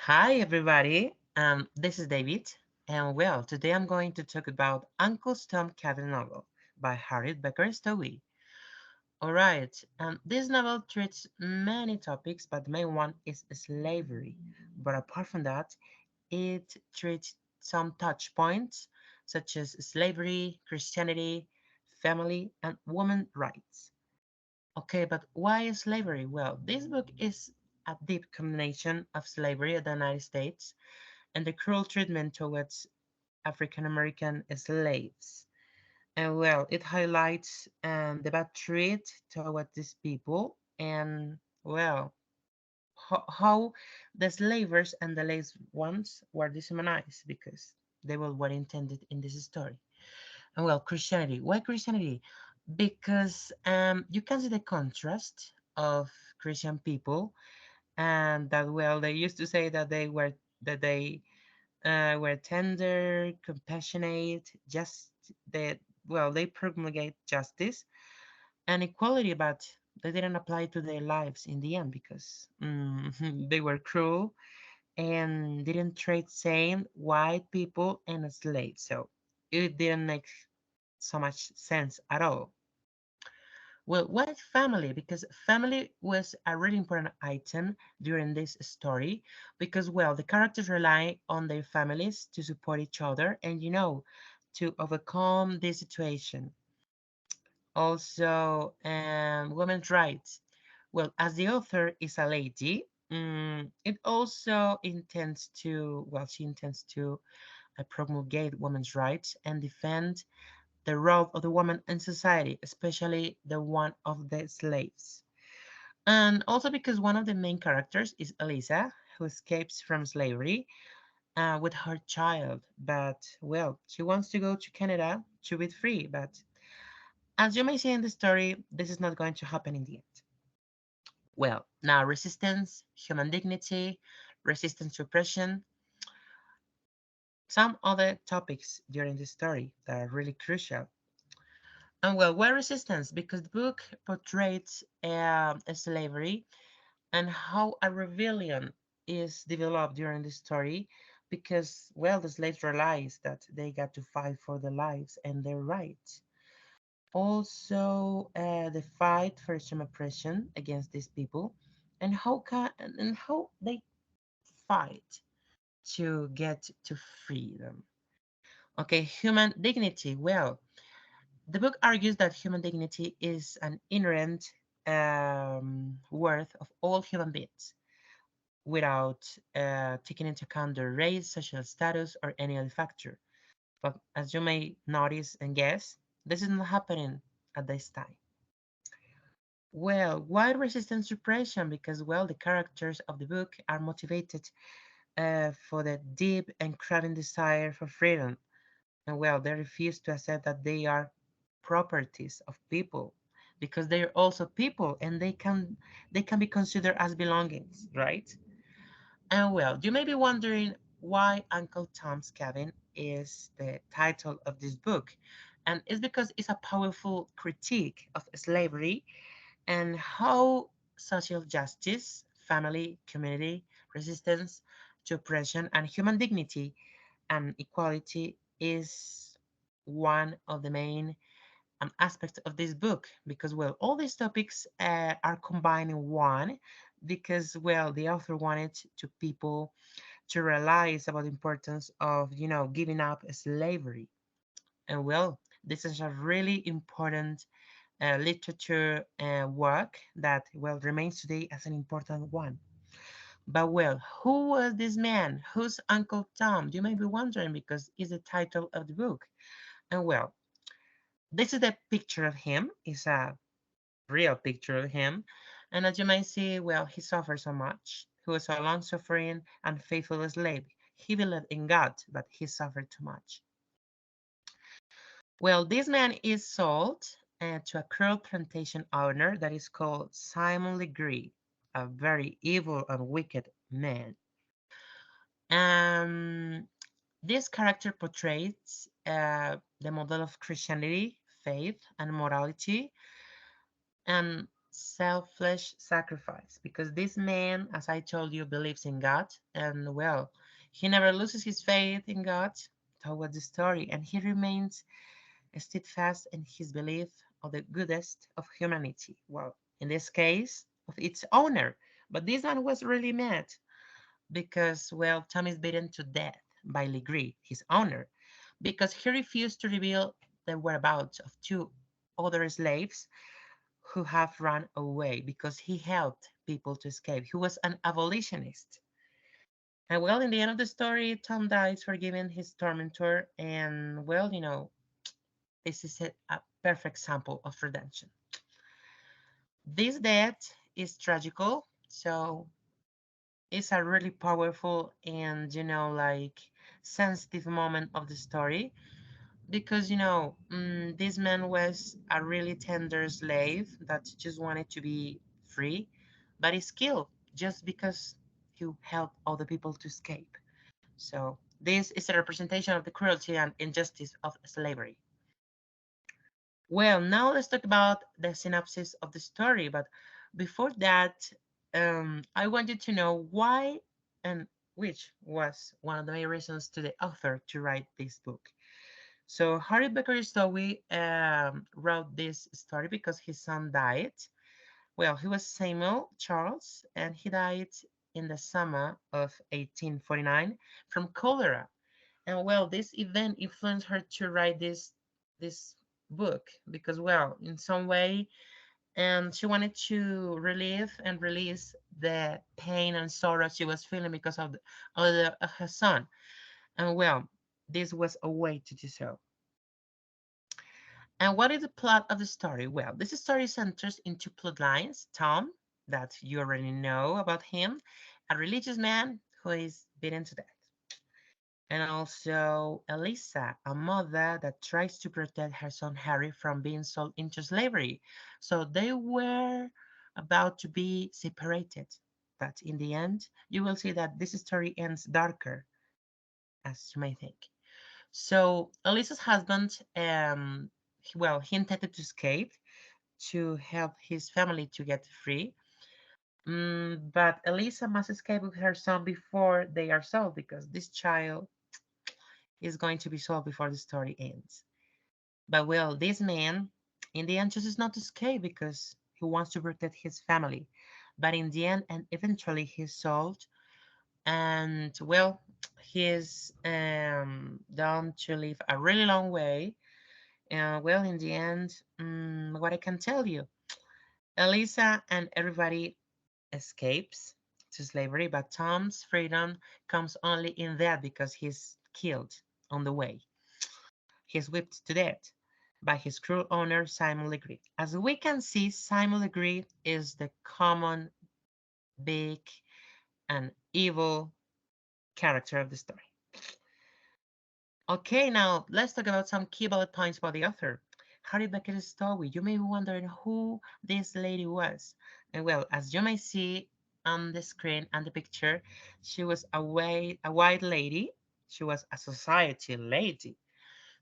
Hi, everybody. This is David, and well, today I'm going to talk about Uncle Tom Cabin novel by Harriet Becker Stowe. All right, this novel treats many topics, but the main one is slavery. But apart from that, it treats some touch points such as slavery, Christianity, family, and women rights. Okay, but why slavery? Well, this book is a deep combination of slavery in the United States and the cruel treatment towards African American slaves. And well, it highlights the bad treat toward these people and well, how the slavers and the slave ones were dehumanized because they were intended in this story. And well, Christianity. Why Christianity? Because you can see the contrast of Christian people and that well, they used to say that they were tender, compassionate, just that well, they promulgate justice and equality, but they didn't apply to their lives in the end because they were cruel and didn't treat same white people and slaves. So it didn't make so much sense at all. Well, what is family? Because family was a really important item during this story because, well, the characters rely on their families to support each other and, to overcome this situation. Also, women's rights. Well, as the author is a lady, it also intends to, well, she intends to promulgate women's rights and defend the role of the woman in society, especially the one of the slaves. And also because one of the main characters is Elisa, who escapes from slavery with her child. But, well, she wants to go to Canada to be free. But as you may see in the story, this is not going to happen in the end. Well, now resistance, human dignity, resistance to oppression, some other topics during the story that are really crucial. And well, why resistance? Because the book portrays slavery and how a rebellion is developed during the story because, well, the slaves realize that they got to fight for their lives and their rights. Also, the fight for some oppression against these people and how they fight to get to freedom. Okay, human dignity. Well, the book argues that human dignity is an inherent worth of all human beings without taking into account their race, social status, or any other factor. But as you may notice and guess, this is not happening at this time. Well, why resistance suppression? Because, well, the characters of the book are motivated for the deep and craving desire for freedom. And, well, they refuse to accept that they are properties of people because they are also people and they can be considered as belongings, right? And well, you may be wondering why Uncle Tom's Cabin is the title of this book. And it's because it's a powerful critique of slavery and how social justice, family, community, resistance to oppression, and human dignity and equality is one of the main aspects of this book because well all these topics are combined in one because well the author wanted to people to realize about the importance of giving up slavery and well this is a really important literature work that well remains today as an important one. But well, who was this man? Who's Uncle Tom? You may be wondering because it's the title of the book. And well, this is the picture of him. It's a real picture of him. And as you may see, well, he suffered so much. He was a long suffering and faithful slave. He believed in God, but he suffered too much. Well, this man is sold to a cruel plantation owner that is called Simon Legree, a very evil and wicked man. Um, this character portrays the model of Christianity, faith, and morality. And selfless sacrifice because this man, as I told you, believes in God, and well, he never loses his faith in God towards the story, and he remains steadfast in his belief of the goodest of humanity. Well, in this case, of its owner. But this one was really mad because, well, Tom is beaten to death by Legree, his owner, because he refused to reveal the whereabouts of two other slaves who have run away because he helped people to escape. He was an abolitionist. And well, in the end of the story, Tom dies forgiving his tormentor. And well, this is a perfect example of redemption. This death is tragical, so it's a really powerful and, like sensitive moment of the story because, this man was a really tender slave that just wanted to be free, but he's killed just because he helped other people to escape. So this is a representation of the cruelty and injustice of slavery. Well, now let's talk about the synopsis of the story. But before that, I want you to know why and which was one of the main reasons to the author to write this book. So Harriet Becker Stowe wrote this story because his son died. Well, he was Samuel Charles, and he died in the summer of 1849 from cholera. And well, this event influenced her to write this book because, well, in some way, and she wanted to relieve and release the pain and sorrow she was feeling because of her son. And well, this was a way to do so. And what is the plot of the story? Well, this story centers in two plot lines. Tom, that you already know about him, a religious man who is beaten to death. And also Elisa, a mother that tries to protect her son Harry from being sold into slavery. So they were about to be separated. But in the end, you will see that this story ends darker, as you may think. So Elisa's husband, well, he intended to escape to help his family to get free. But Elisa must escape with her son before they are sold because this child is going to be solved before the story ends. But well, this man in the end chooses not to escape because he wants to protect his family. But in the end, and eventually he's sold, and well, he's done to live a really long way. And well, in the end, what I can tell you, Elisa and everybody escapes to slavery, but Tom's freedom comes only in that because he's killed on the way. He's whipped to death by his cruel owner, Simon Legree. As we can see, Simon Legree is the common, big, and evil character of the story. Okay, now let's talk about some key bullet points about the author. Harry Becker's story. You may be wondering who this lady was. And well, as you may see on the screen and the picture, she was a white lady. She was a society lady.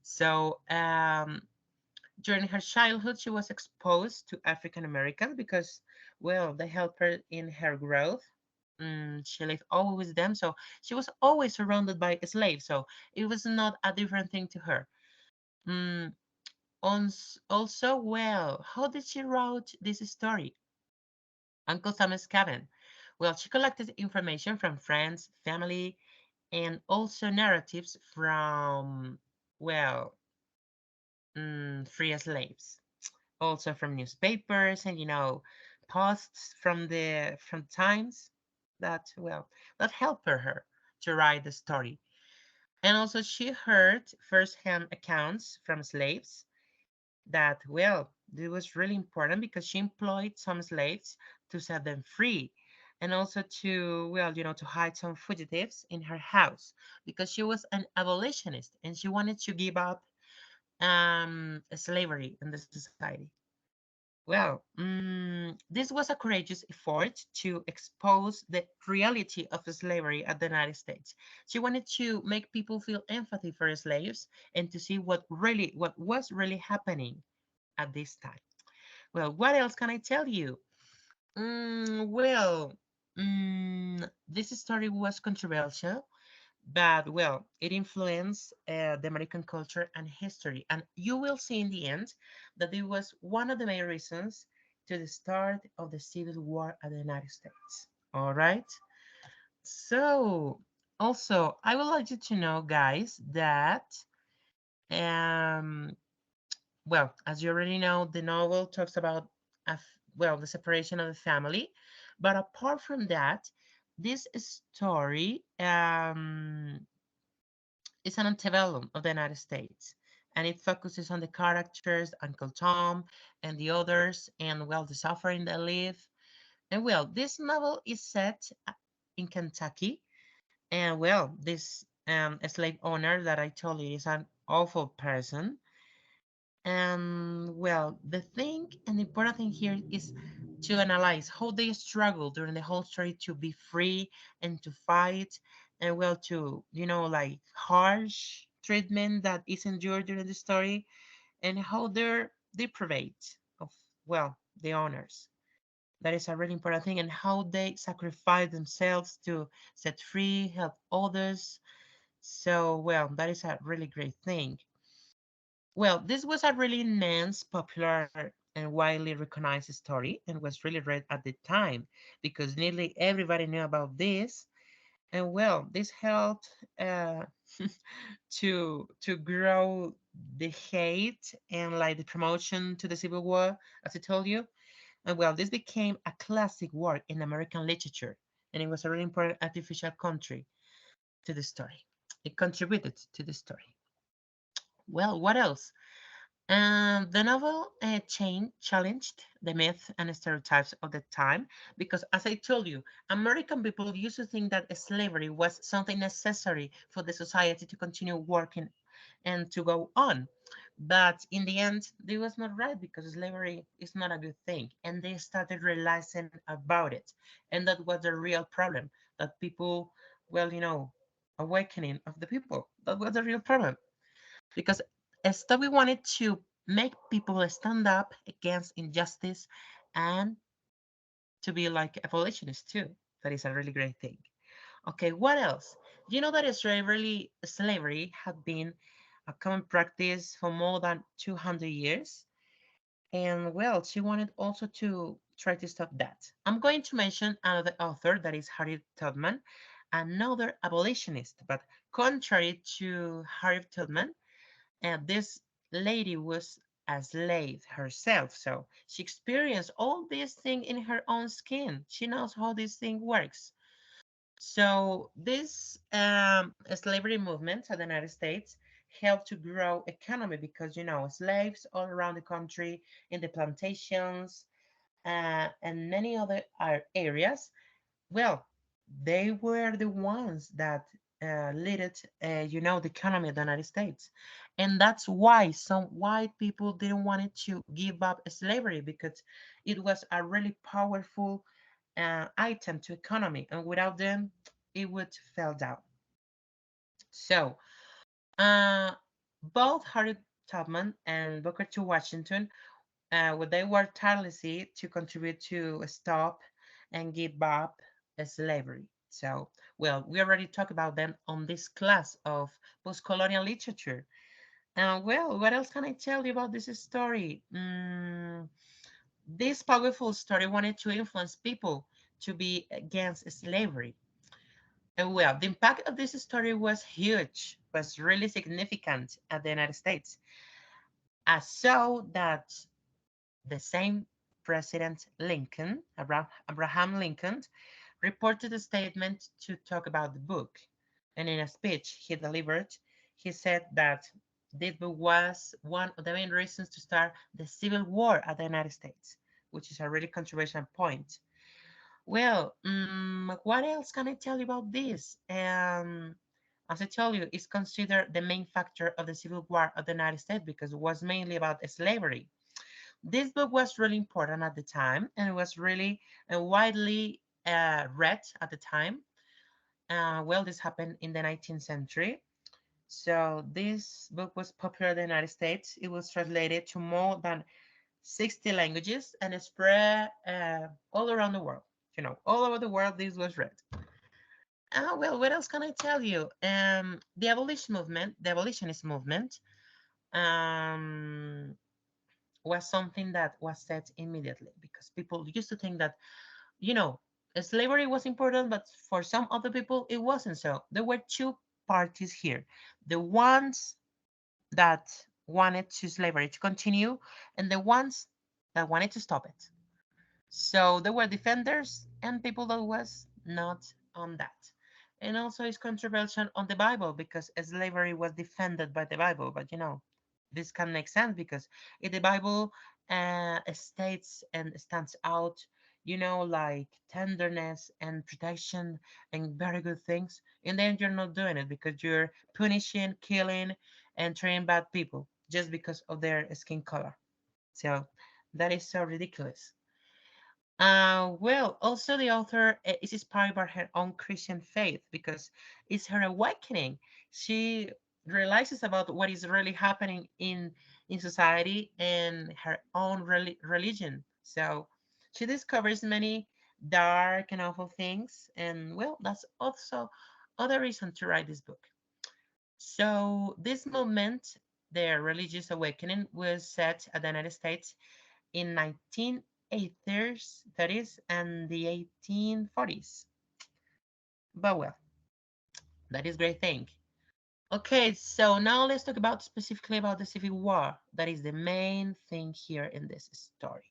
So during her childhood, she was exposed to African Americans because, well, they helped her in her growth. She lived always with them, so she was always surrounded by slaves. So it was not a different thing to her. Mm, Also, well, how did she write this story? Uncle Thomas Cabin. Well, she collected information from friends, family, and also narratives from, well, free slaves, also from newspapers and posts from times that, well, that helped her to write the story. And also she heard first-hand accounts from slaves that, well, this was really important because she employed some slaves to set them free and also to, well, to hide some fugitives in her house because she was an abolitionist and she wanted to give up slavery in the society. Well, this was a courageous effort to expose the reality of slavery at the United States. She wanted to make people feel empathy for slaves and to see what was really happening at this time. Well, what else can I tell you? Well, this story was controversial, but well, it influenced the American culture and history. And you will see in the end that it was one of the main reasons to the start of the Civil War at the United States. All right. So, also, I would like you to know, guys, that um, well, as you already know, the novel talks about well, the separation of the family, but apart from that, this story is an antebellum of the United States, and it focuses on the characters, Uncle Tom and the others, and well, the suffering they live. And well, this novel is set in Kentucky, and well, this slave owner that I told you is an awful person. And well, the thing and the important thing here is to analyze how they struggle during the whole story to be free and to fight, and well, to, like harsh treatment that is endured during the story, and how they're deprivate of, well, the owners. That is a really important thing, and how they sacrifice themselves to set free, help others. So, well, that is a really great thing. Well, this was a really immense, popular, and widely recognized story, and was really read at the time because nearly everybody knew about this. And well, this helped to grow the hate and like the promotion to the Civil War, as I told you. And well, this became a classic work in American literature, and it was a really important artificial country to the story. It contributed to the story. Well, what else? The novel challenged the myth and stereotypes of the time because, as I told you, American people used to think that slavery was something necessary for the society to continue working and to go on. But in the end, it was not right because slavery is not a good thing. And they started realizing about it. And that was the real problem that people, well, awakening of the people. That was the real problem because Stowe wanted to make people stand up against injustice and to be like abolitionists too. That is a really great thing. Okay, what else? Do you know that slavery had been a common practice for more than 200 years? And well, she wanted also to try to stop that. I'm going to mention another author that is Harriet Tubman, another abolitionist, but contrary to Harriet Tubman, and this lady was a slave herself, so she experienced all this thing in her own skin. She knows how this thing works. So this slavery movement in the United States helped to grow economy because slaves all around the country in the plantations and many other areas, well, they were the ones that led the economy of the United States. And that's why some white people didn't want it to give up slavery because it was a really powerful item to economy. And without them, it would fell down. So uh, both Harry Tubman and Booker T. Washington they worked tirelessly to contribute to stop and give up slavery. So, well, we already talked about them on this class of post-colonial literature. Well, what else can I tell you about this story? This powerful story wanted to influence people to be against slavery. And well, the impact of this story was huge, was really significant at the United States. As so that the same President Lincoln, Abraham Lincoln, reported a statement to talk about the book. And in a speech he delivered, he said that this book was one of the main reasons to start the Civil War at the United States, which is a really controversial point. Well, what else can I tell you about this? As I told you, it's considered the main factor of the Civil War of the United States because it was mainly about slavery. This book was really important at the time and it was really widely read at the time. Well, this happened in the 19th century. So this book was popular in the United States. It was translated to more than 60 languages, and spread all around the world. All over the world, this was read. Well, what else can I tell you? The abolitionist movement, um, was something that was set immediately because people used to think that, you know, slavery was important, but for some other people, it wasn't so. There were two parties here: the ones that wanted to slavery to continue, and the ones that wanted to stop it. So there were defenders and people that was not on that. And also it's controversial on the Bible because slavery was defended by the Bible. But this can make sense because if the Bible states and stands out, like tenderness and protection and very good things, and then you're not doing it because you're punishing, killing, and treating bad people just because of their skin color. So that is so ridiculous. Well, also the author is inspired by her own Christian faith because it's her awakening. She realizes about what is really happening in society and her own religion. So she discovers many dark and awful things, and well, that's also other reason to write this book. So this movement, the religious awakening, was set at the United States in 1930s and the 1840s. But well, that is great thing. Okay, so now let's talk about specifically about the Civil War. That is the main thing here in this story.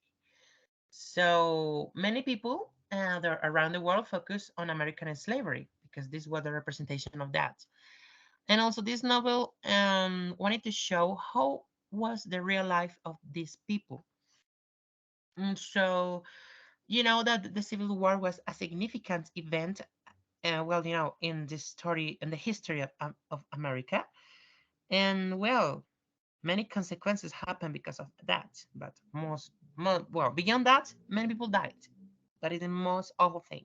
So many people around the world focus on American slavery because this was the representation of that. And also this novel wanted to show how was the real life of these people. So you know that the Civil War was a significant event, well, in the story and the history of America. And well, many consequences happened because of that. But well, beyond that, many people died. That is the most awful thing.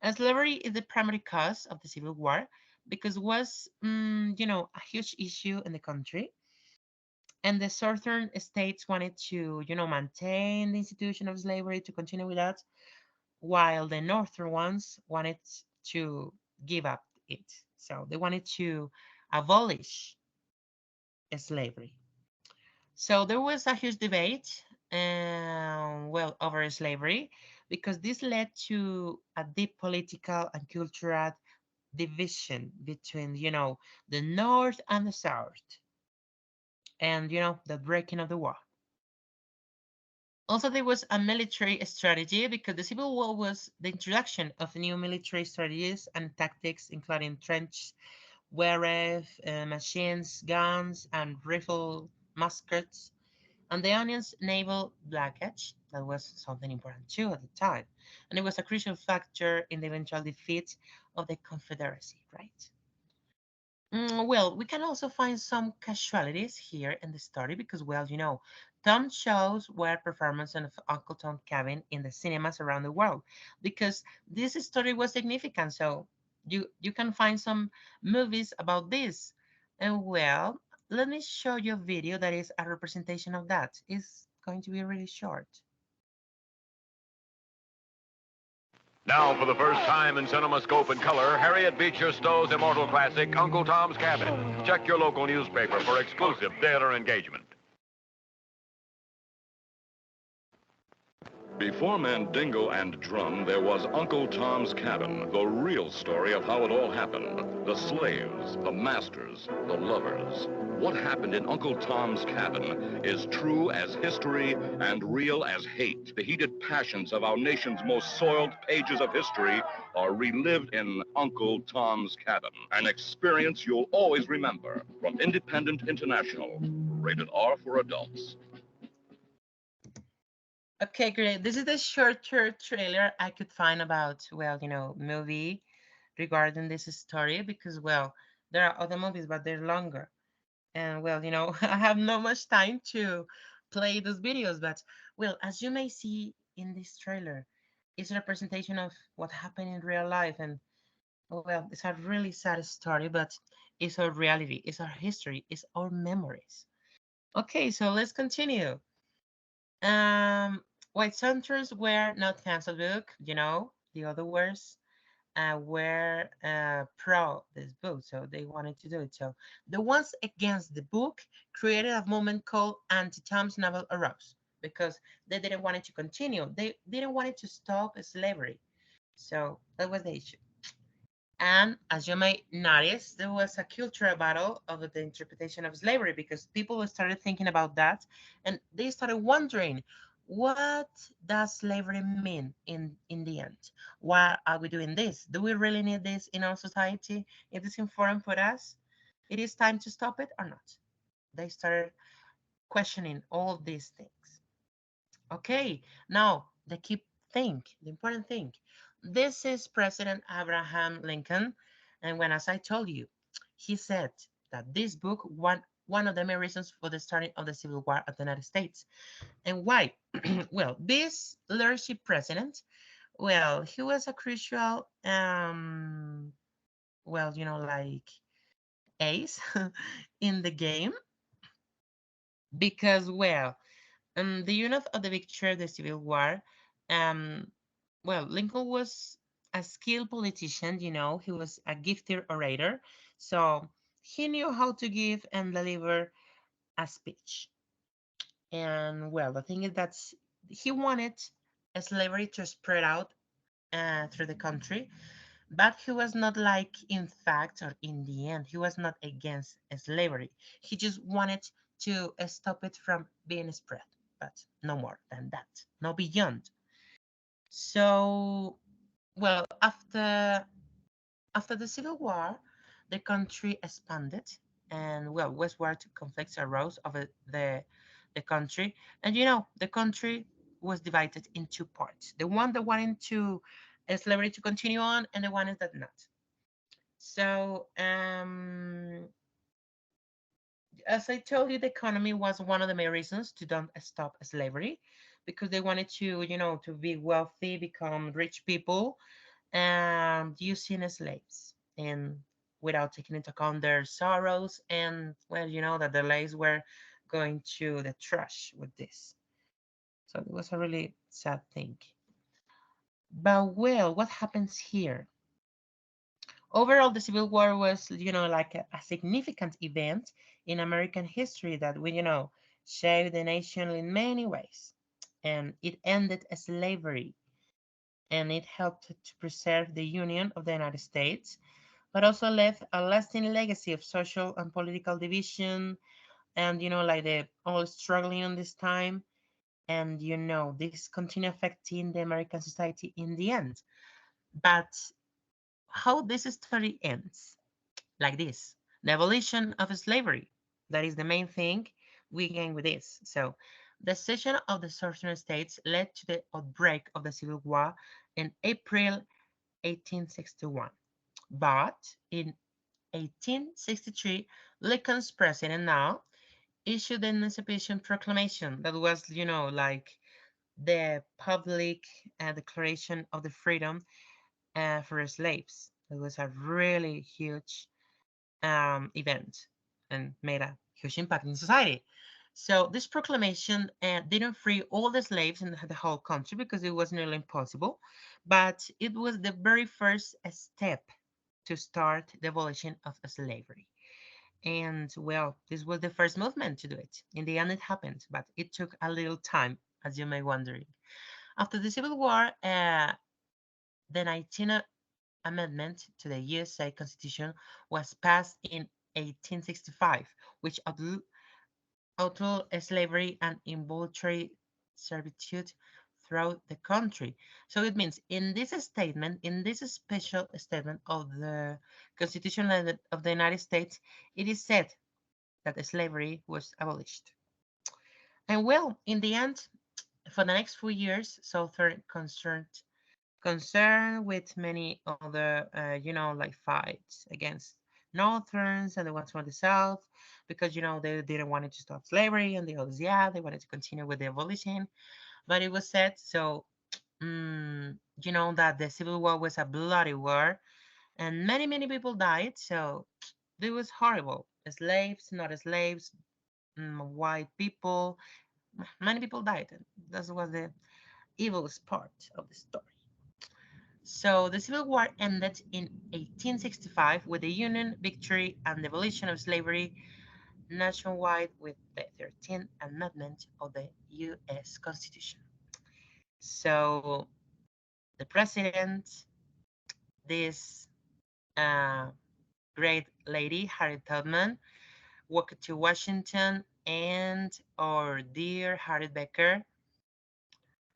And slavery is the primary cause of the Civil War because it was, a huge issue in the country. And the southern states wanted to, maintain the institution of slavery to continue with that, while the northern ones wanted to give up it. So they wanted to abolish slavery. So there was a huge debate, well, over slavery, because this led to a deep political and cultural division between, the North and the South, and, the breaking of the war. Also, there was a military strategy because the Civil War was the introduction of new military strategies and tactics, including trench warfare, machines, guns, and rifle muskets, and the Union's naval blockage. That was something important too at the time, and it was a crucial factor in the eventual defeat of the Confederacy, right? Well, we can also find some casualties here in the story because, well, Tom shows were performances of Uncle Tom Cabin in the cinemas around the world because this story was significant. So you can find some movies about this. And well, let me show you a video that is a representation of that. It's going to be really short. Now, for the first time in CinemaScope and color, Harriet Beecher Stowe's immortal classic, Uncle Tom's Cabin. Check your local newspaper for exclusive theater engagement. Before Mandingo and Drum, there was Uncle Tom's Cabin, the real story of how it all happened. The slaves, the masters, the lovers. What happened in Uncle Tom's Cabin is true as history and real as hate. The heated passions of our nation's most soiled pages of history are relived in Uncle Tom's Cabin. An experience you'll always remember. From Independent International. Rated R for adults. Okay, great. This is the shorter trailer I could find about, well, movie regarding this story because, well, there are other movies, but they're longer. And, well, I have not much time to play those videos, but, well, as you may see in this trailer, it's a representation of what happened in real life. And, well, it's a really sad story, but it's our reality, it's our history, it's our memories. Okay, so let's continue. Um, White Centers were not canceled book, the other words were pro this book, so they wanted to do it. So the ones against the book created a movement called Anti-Tom's Novel Arose because they didn't want it to continue. They didn't want it to stop slavery. So that was the issue. And as you may notice, there was a cultural battle over the interpretation of slavery because people started thinking about that and they started wondering, what does slavery mean in the end? Why are we doing this? Do we really need this in our society? Is this important for us? It is time to stop it or not? They started questioning all these things. Okay, now the key thing, the important thing. This is President Abraham Lincoln, and when, as I told you, he said that this book one of the main reasons for the starting of the Civil War of the United States. And why? Well, this leadership president, well, he was a crucial, well, like ace in the game because, well, the unit of the Beecher, the Civil War, um, well, Lincoln was a skilled politician, he was a gifted orator, so he knew how to give and deliver a speech. And well, the thing is that he wanted slavery to spread out through the country, but he was not like, in fact, or in the end, he was not against slavery. He just wanted to stop it from being spread, but no more than that, no beyond. So, well, after the Civil War, the country expanded, and well, westward conflicts arose over the country, and the country was divided in two parts: the one that wanted to slavery to continue on, and the one that not. So, as I told you, the economy was one of the main reasons to don't stop slavery, because they wanted to, to be wealthy, become rich people, and using slaves, and without taking into account their sorrows, and well, that the slaves were going to the trash with this. So it was a really sad thing. But well, what happens here? Overall, the Civil War was, like a significant event in American history that we, shaped the nation in many ways. And it ended slavery, and it helped to preserve the Union of the United States, but also left a lasting legacy of social and political division, and, like the all struggling on this time. And, this continue affecting the American society in the end. But how this story ends? Like this: the abolition of slavery. That is the main thing we gain with this. So, the secession of the southern states led to the outbreak of the Civil War in April 1861. But in 1863, Lincoln's president now issued an Emancipation Proclamation that was, like the public declaration of the freedom for slaves. It was a really huge event and made a huge impact in society. So this proclamation didn't free all the slaves in the whole country because it was nearly impossible, but it was the very first step to start the abolition of slavery. And well, this was the first movement to do it. In the end, it happened, but it took a little time, as you may wondering. After the Civil War, the 19th Amendment to the USA Constitution was passed in 1865, which outlawed slavery and involuntary servitude throughout the country. So it means in this statement, in this special statement of the Constitution of the United States, it is said that slavery was abolished. And well, in the end, for the next few years, Southern concerned with many other, like fights against Northerns and the ones from the South, because, they didn't want to stop slavery, and the others, yeah, they wanted to continue with the abolition. But it was said, so, that the Civil War was a bloody war, and many, many people died, so it was horrible. Slaves, not slaves, white people, Many people died, and that was the evilest part of the story. So the Civil War ended in 1865 with the Union victory and the abolition of slavery nationwide with the 13th Amendment of the U.S. Constitution. So the president, this uh, great lady, Harriet Tubman, walked to Washington, and our dear Harriet Beecher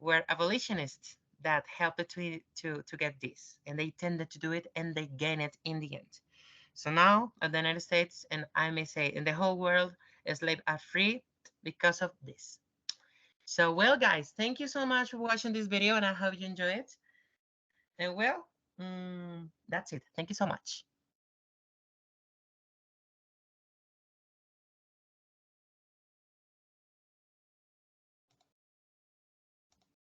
were abolitionists that helped to get this, and they tended to do it, and they gained it in the end. So now, in the United States, and I may say in the whole world, slaves are free because of this. So, well, guys, thank you so much for watching this video, and I hope you enjoy it. And well, that's it. Thank you so much.